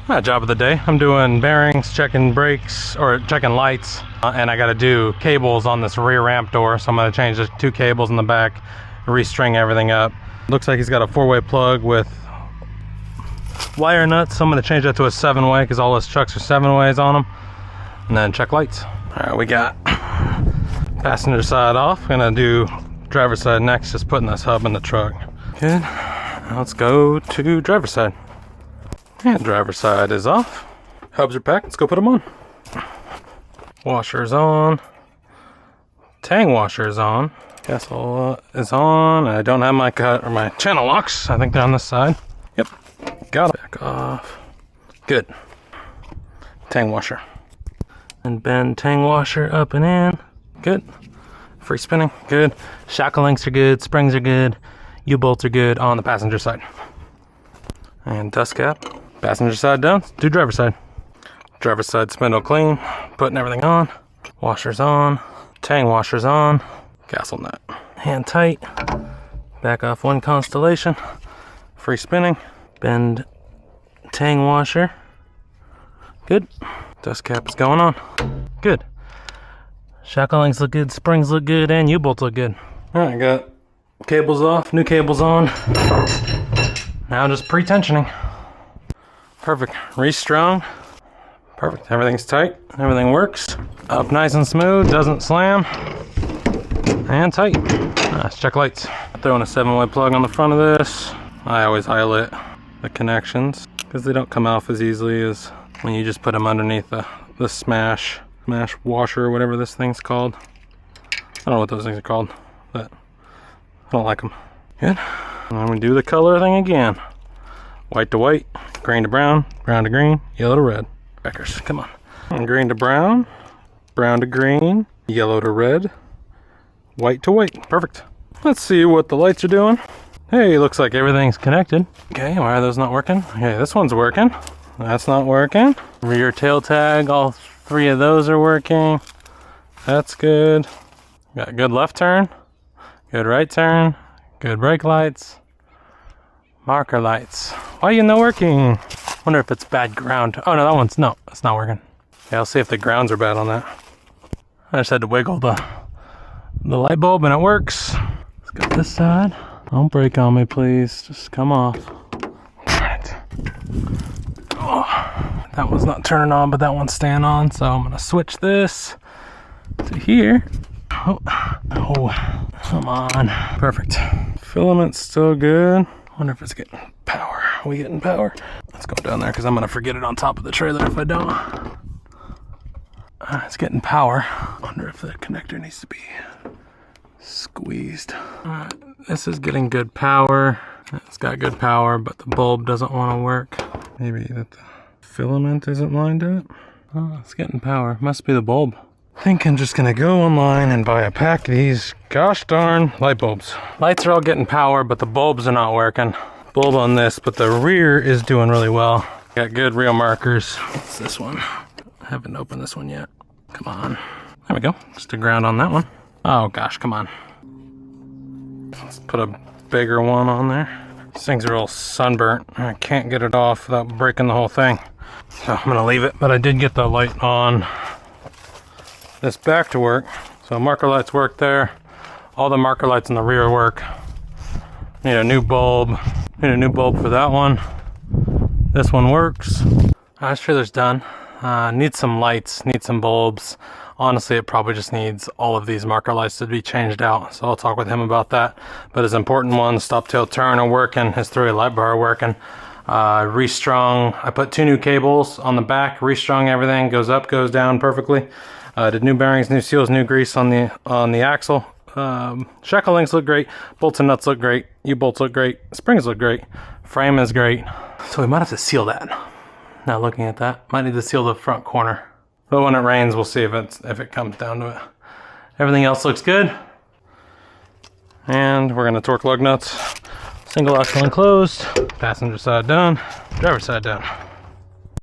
Job of the day. I'm doing bearings, checking brakes, or checking lights, and I got to do cables on this rear ramp door. So I'm going to change the 2 cables in the back, restring everything up. Looks like he's got a 4-way plug with wire nuts. So I'm going to change that to a 7-way because all his trucks are 7-ways on them. And then check lights. All right, we got passenger side off. Gonna do driver's side next, just putting this hub in the truck. Good. Now let's go to driver's side. And driver's side is off. Hubs are packed. Let's go put them on. Washer's on. Tang washer is on. Castle is on. I don't have my cut or my channel locks. I think they're on this side. Yep. Got it. Back off. Good. Tang washer. And bend tang washer up and in. Good. Free spinning. Good. Shackle links are good. Springs are good. U-bolts are good on the passenger side. And dust cap. Passenger side done. Do driver's side. Driver's side spindle clean. Putting everything on. Washer's on. Tang washer's on. Castle nut. Hand tight. Back off 1 constellation. Free spinning. Bend tang washer. Good. Dust cap is going on. Good. Shackle links look good. Springs look good. And U-bolts look good. Alright, got cables off. New cables on. Now just pre-tensioning. Perfect. Restrung. Perfect. Everything's tight. Everything works. Up nice and smooth. Doesn't slam. And tight. Let's check lights. Throwing a 7-way plug on the front of this. I always highlight the connections because they don't come off as easily as when you just put them underneath the smash washer or whatever this thing's called. I don't know what those things are called, but I don't like them. Good. And then we do the color thing again. White to white, green to brown, brown to green, yellow to red. Crackers, come on. And green to brown, brown to green, yellow to red, white to white. Perfect. Let's see what the lights are doing. Hey, looks like everything's connected. Okay, why are those not working? Okay, this one's working. That's not working. Rear tail tag, all 3 of those are working. That's good. Got good left turn, good right turn, good brake lights. Marker lights. Why are you not working? Wonder if it's bad ground. Oh no, no, it's not working. Okay, I'll see if the grounds are bad on that. I just had to wiggle the light bulb and it works. Let's go this side. Don't break on me, please. Just come off. Alright. Oh, that one's not turning on, but that one's staying on. So I'm gonna switch this to here. Oh, come on. Perfect. Filament's still good. Wonder if it's getting power. Are we getting power? Let's go down there because I'm gonna forget it on top of the trailer if I don't. It's getting power. Wonder if the connector needs to be squeezed. Alright, this is getting good power. It's got good power, but the bulb doesn't want to work. Maybe that the filament isn't lined up. Oh, it's getting power. Must be the bulb. I think I'm just gonna go online and buy a pack of these gosh darn light bulbs. Lights are all getting power, but the bulbs are not working. Bulb on this, but the rear is doing really well. Got good real markers. What's this one? I haven't opened this one yet. Come on. There we go. Just a ground on that one. Oh gosh, come on. Let's put a bigger one on there. These things are all sunburnt. I can't get it off without breaking the whole thing. So I'm gonna leave it, but I did get the light on this back to work. So marker lights work there. All the marker lights in the rear work. Need a new bulb. Need a new bulb for that one. This one works. This trailer's done. Needs some lights, needs some bulbs. Honestly, it probably just needs all of these marker lights to be changed out. So I'll talk with him about that. But his important ones, stop tail turn are working. His 3-way light bar are working. Restrung. I put 2 new cables on the back. Restrung everything. Goes up, goes down perfectly. Did new bearings, new seals, new grease on the axle. Shackle links look great. Bolts and nuts look great. U-bolts look great. Springs look great. Frame is great. So we might have to seal that. Now looking at that, might need to seal the front corner. But when it rains, we'll see if it comes down to it. Everything else looks good. And we're gonna torque lug nuts. Single axle enclosed. Passenger side done. Driver side done.